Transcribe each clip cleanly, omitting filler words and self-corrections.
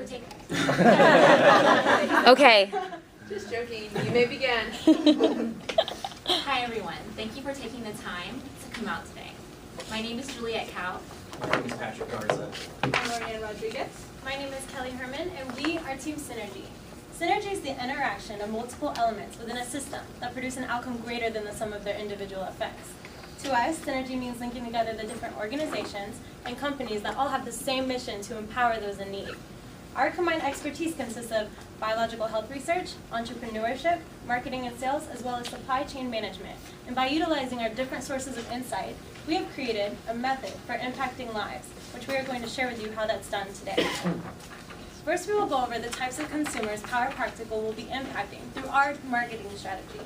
take. Okay. Just joking. You may begin. Hi, everyone. Thank you for taking the time to come out today. My name is Juliet Cow. My name is Patrick Garza. I'm Lorianne Rodriguez. My name is Kelly Herman, and we are Team Synergy. Synergy is the interaction of multiple elements within a system that produce an outcome greater than the sum of their individual effects. To us, synergy means linking together the different organizations and companies that all have the same mission to empower those in need. Our combined expertise consists of biological health research, entrepreneurship, marketing and sales, as well as supply chain management. And by utilizing our different sources of insight, we have created a method for impacting lives, which we are going to share with you how that's done today. First, we will go over the types of consumers Power Practical will be impacting through our marketing strategy.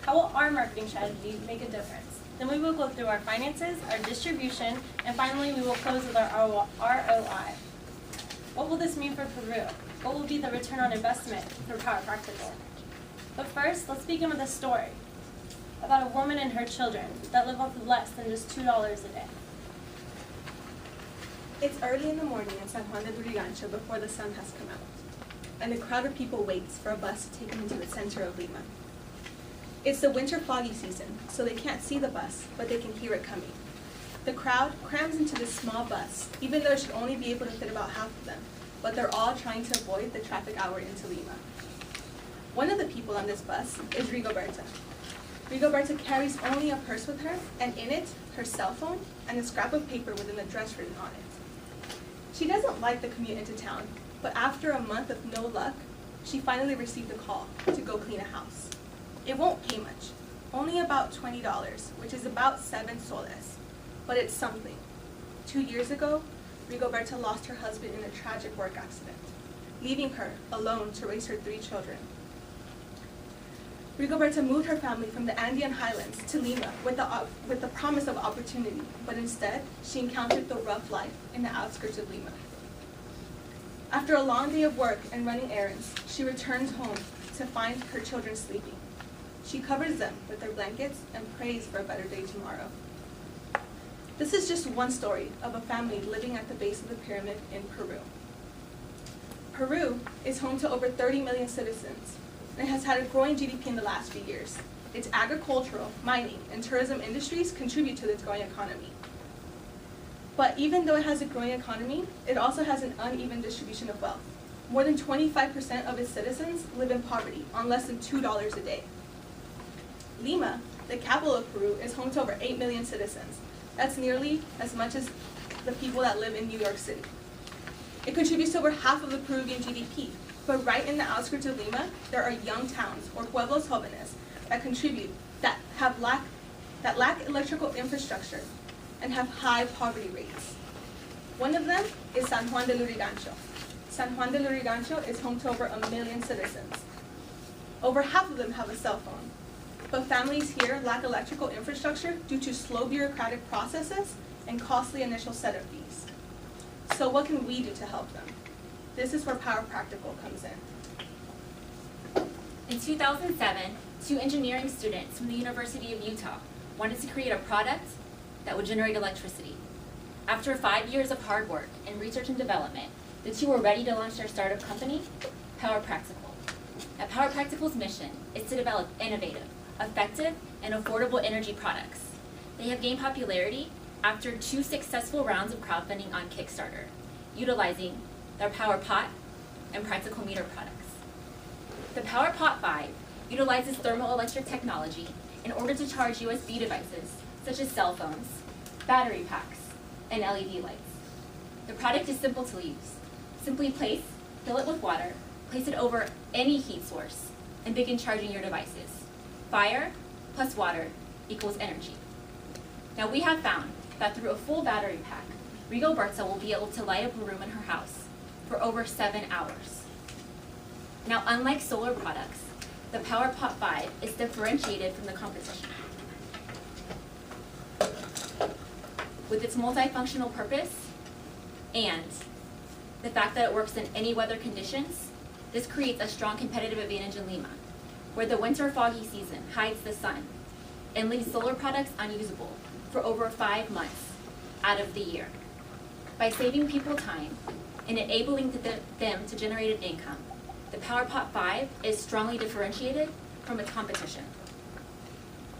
How will our marketing strategy make a difference? Then we will go through our finances, our distribution, and finally we will close with our ROI. What will this mean for Peru? What will be the return on investment for Power Practical? But first, let's begin with a story about a woman and her children that live off of less than just $2 a day. It's early in the morning in San Juan de Lurigancho before the sun has come out, and a crowd of people waits for a bus to take them into the center of Lima. It's the winter foggy season, so they can't see the bus, but they can hear it coming. The crowd crams into this small bus, even though it should only be able to fit about half of them, but they're all trying to avoid the traffic hour into Lima. One of the people on this bus is Rigoberta. Rigoberta carries only a purse with her, and in it, her cell phone and a scrap of paper with an address written on it. She doesn't like the commute into town, but after a month of no luck, she finally received a call to go clean a house. It won't pay much, only about $20, which is about 7 soles, but it's something. 2 years ago, Rigoberta lost her husband in a tragic work accident, leaving her alone to raise her 3 children. Rigoberta moved her family from the Andean highlands to Lima with the promise of opportunity, but instead, she encountered the rough life in the outskirts of Lima. After a long day of work and running errands, she returns home to find her children sleeping. She covers them with their blankets and prays for a better day tomorrow. This is just one story of a family living at the base of the pyramid in Peru. Peru is home to over 30 million citizens, and it has had a growing GDP in the last few years. Its agricultural, mining, and tourism industries contribute to its growing economy. But even though it has a growing economy, it also has an uneven distribution of wealth. More than 25% of its citizens live in poverty on less than $2 a day. Lima, the capital of Peru, is home to over 8 million citizens. That's nearly as much as the people that live in New York City. It contributes to over half of the Peruvian GDP, but right in the outskirts of Lima, there are young towns, or pueblos jóvenes, that lack electrical infrastructure and have high poverty rates. One of them is San Juan de Lurigancho. San Juan de Lurigancho is home to over 1 million citizens. Over half of them have a cell phone. But families here lack electrical infrastructure due to slow bureaucratic processes and costly initial setup fees. So what can we do to help them? This is where Power Practical comes in. In 2007, 2 engineering students from the University of Utah wanted to create a product that would generate electricity. After 5 years of hard work and research and development, the 2 were ready to launch their startup company, Power Practical. Now, Power Practical's mission is to develop innovative, effective, and affordable energy products. They have gained popularity after 2 successful rounds of crowdfunding on Kickstarter, utilizing their Power Pot and Practical Meter products. The Power Pot 5 utilizes thermoelectric technology in order to charge USB devices such as cell phones, battery packs, and LED lights. The product is simple to use. Simply fill it with water, place it over any heat source, and begin charging your devices. Fire plus water equals energy. Now we have found that through a full battery pack, Rigoberta will be able to light up a room in her house for over 7 hours. Now, unlike solar products, the Power Pot 5 is differentiated from the competition. With its multifunctional purpose and the fact that it works in any weather conditions, this creates a strong competitive advantage in Lima, where the winter foggy season hides the sun and leaves solar products unusable for over 5 months out of the year. By saving people time in enabling them to generate an income, the PowerPot 5 is strongly differentiated from its competition.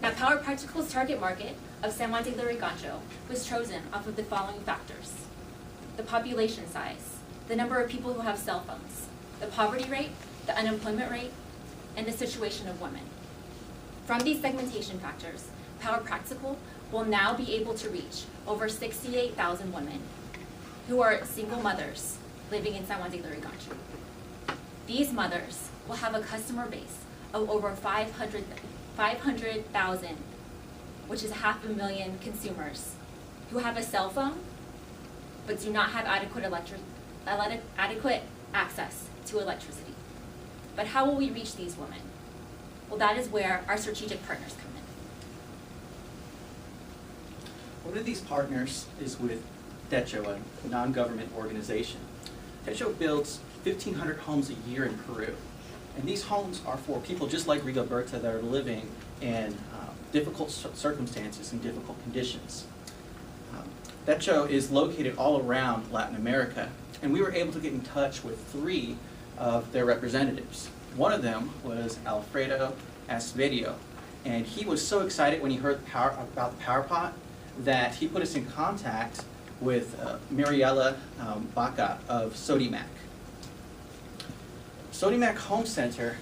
Now, Power Practical's target market of San Juan de Lurigancho was chosen off of the following factors: the population size, the number of people who have cell phones, the poverty rate, the unemployment rate, and the situation of women. From these segmentation factors, Power Practical will now be able to reach over 68,000 women who are single mothers living in San Juan de Lurigancho. These mothers will have a customer base of over 500,000, which is 500,000 consumers who have a cell phone but do not have adequate access to electricity. But how will we reach these women? Well, that is where our strategic partners come in. One of these partners is with Techo, a non-government organization. Techo builds 1,500 homes a year in Peru. And these homes are for people just like Rigoberta that are living in difficult circumstances and difficult conditions. Techo is located all around Latin America, and we were able to get in touch with 3 of their representatives. One of them was Alfredo Asverio, and he was so excited when he heard about the PowerPot that he put us in contact with Mariela Baca of Sodimac. Sodimac Home Center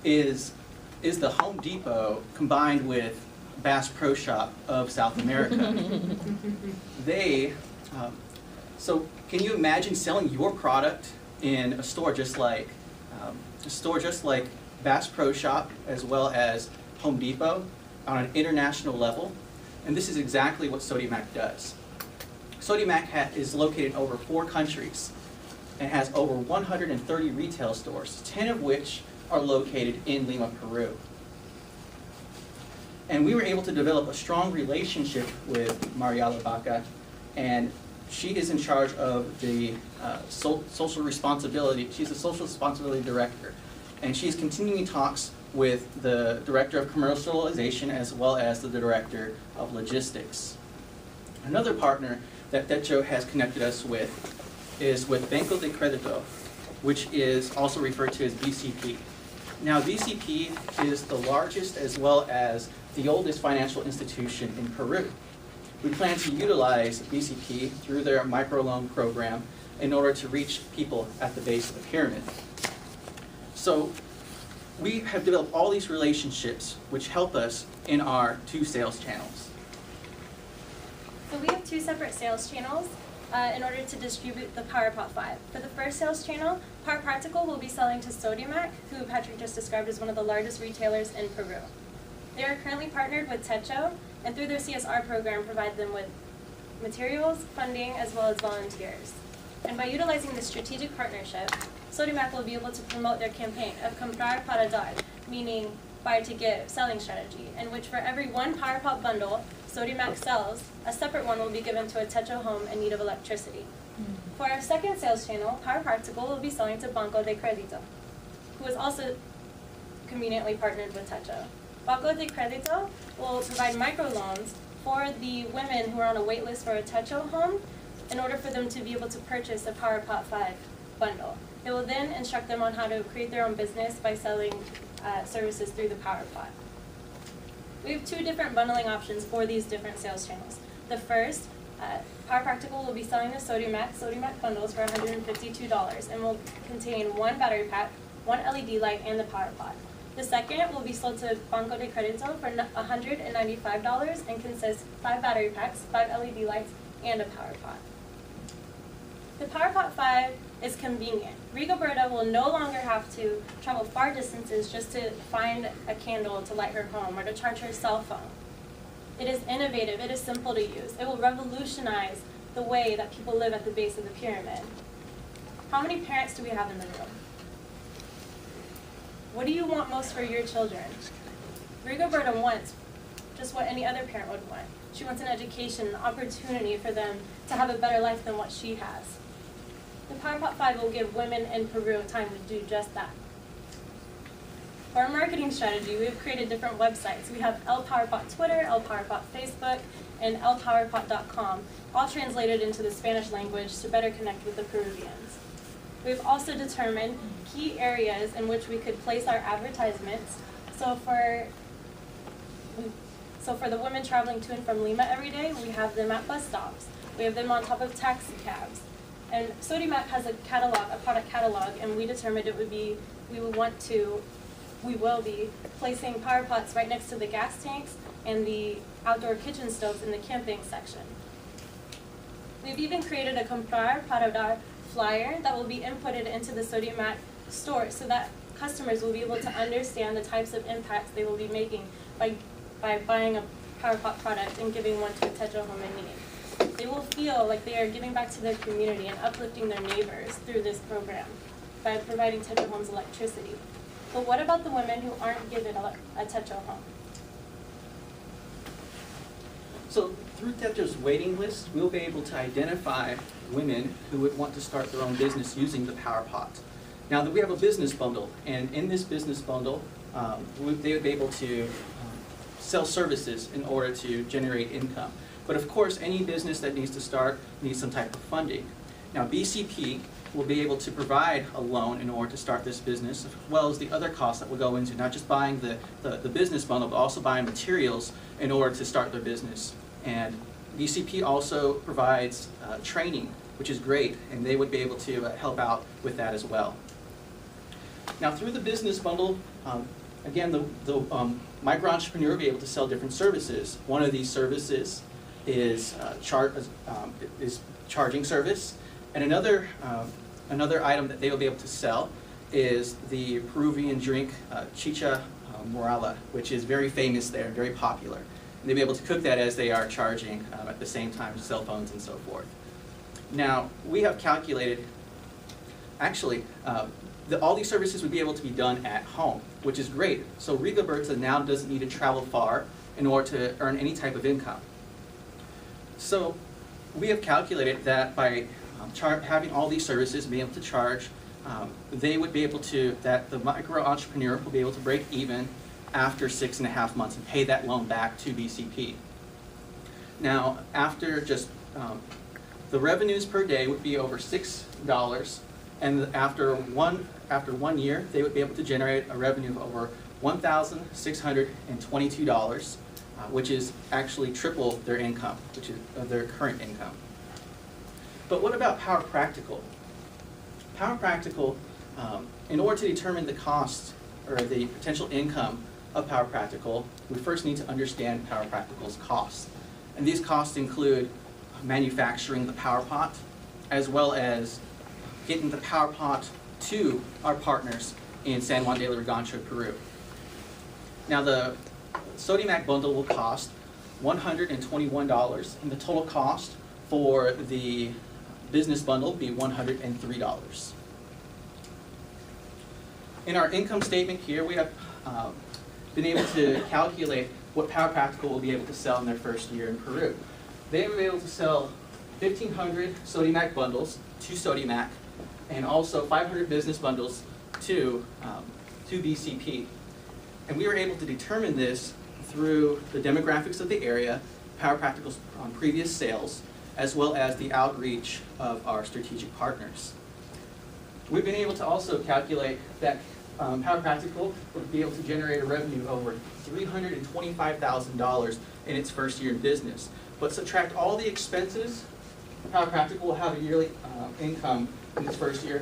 is the Home Depot combined with Bass Pro Shop of South America. So can you imagine selling your product in a store just like Bass Pro Shop as well as Home Depot on an international level? And this is exactly what Sodimac does. Sodimac is located in over 4 countries and has over 130 retail stores, 10 of which are located in Lima, Peru. And we were able to develop a strong relationship with Mariela Baca, and she is in charge of the social responsibility. She's the social responsibility director, and she's continuing talks with the director of commercialization as well as the director of logistics. Another partner that Techo has connected us with is with Banco de Credito, which is also referred to as BCP. Now, BCP is the largest as well as the oldest financial institution in Peru. We plan to utilize BCP through their microloan program in order to reach people at the base of the pyramid. So we have developed all these relationships which help us in our 2 sales channels. So we have 2 separate sales channels in order to distribute the PowerPot 5. For the first sales channel, Power Practical will be selling to Sodimac, who Patrick just described as one of the largest retailers in Peru. They are currently partnered with Techo, and through their CSR program provide them with materials, funding, as well as volunteers. And by utilizing this strategic partnership, Sodimac will be able to promote their campaign of Comprar para Dar, meaning buy to give selling strategy, in which for every 1 PowerPot bundle Sodimac sells, a separate one will be given to a Techo home in need of electricity. For our second sales channel, Power Practical will be selling to Banco de Credito, who is also conveniently partnered with Techo. Banco de Credito will provide microloans for the women who are on a wait list for a Techo home in order for them to be able to purchase a PowerPot 5 bundle. It will then instruct them on how to create their own business by selling services through the PowerPot. We have 2 different bundling options for these different sales channels. The first, Power Practical will be selling the Sodimac bundles for $152 and will contain 1 battery pack, 1 LED light, and the PowerPot. The second will be sold to Banco de Credito for $195 and consists 5 battery packs, 5 LED lights, and a PowerPot. The PowerPot 5 is convenient. Rigoberta will no longer have to travel far distances just to find a candle to light her home or to charge her cell phone. It is innovative, it is simple to use. It will revolutionize the way that people live at the base of the pyramid. How many parents do we have in the room? What do you want most for your children? Rigoberta wants just what any other parent would want. She wants an education, an opportunity for them to have a better life than what she has. The PowerPot 5 will give women in Peru time to do just that. For our marketing strategy, we've created different websites. We have El PowerPot Twitter, El PowerPot Facebook, and elpowerpot.com, all translated into the Spanish language to better connect with the Peruvians. We've also determined key areas in which we could place our advertisements. So for the women traveling to and from Lima every day, we have them at bus stops. We have them on top of taxi cabs. And Sodimac has a product catalog, and we determined we will be placing power pots right next to the gas tanks and the outdoor kitchen stoves in the camping section. We've even created a Comprar para Dar flyer that will be inputted into the Sodimac store so that customers will be able to understand the types of impacts they will be making by buying a power pot product and giving one to a Tetra home in need. They will feel like they are giving back to their community and uplifting their neighbors through this program by providing Tetra Homes electricity. But what about the women who aren't given a Tetra home? So through Tetra's waiting list, we'll be able to identify women who would want to start their own business using the power pot. Now that we have a business bundle, and in this business bundle, they would be able to sell services in order to generate income. But of course, any business that needs to start needs some type of funding. Now BCP will be able to provide a loan in order to start this business, as well as the other costs that will go into not just buying the business bundle, but also buying materials in order to start their business. And BCP also provides training, which is great, and they would be able to help out with that as well. Now through the business bundle, again, the micro entrepreneur will be able to sell different services. One of these services is charging service, and another item that they will be able to sell is the Peruvian drink chicha morala, which is very famous there and very popular. And they'll be able to cook that as they are charging at the same time, cell phones and so forth. Now, we have calculated, actually, all these services would be able to be done at home, which is great. So Rigoberta now doesn't need to travel far in order to earn any type of income. So we have calculated that by having all these services and being able to charge, they would be able to, that the micro entrepreneur will be able to break even after 6.5 months and pay that loan back to BCP. Now, after just the revenues per day would be over $6, and after one year, they would be able to generate a revenue of over $1,622, which is actually triple their income, which is their current income. But what about Power Practical? Power Practical, in order to determine the cost or the potential income of Power Practical, we first need to understand Power Practical's costs. And these costs include manufacturing the power pot, as well as getting the power pot to our partners in San Juan de Lurigancho, Peru. Now the Sodimac bundle will cost $121, and the total cost for the business bundle will be $103. In our income statement here, we have been able to calculate what Power Practical will be able to sell in their first year in Peru. They will be able to sell 1,500 Sodimac bundles to Sodimac, and also 500 business bundles to BCP. And we were able to determine this through the demographics of the area, Power Practical's previous sales, as well as the outreach of our strategic partners. We've been able to also calculate that Power Practical would be able to generate a revenue of over $325,000 in its first year in business. But subtract all the expenses, Power Practical will have a yearly income in its first year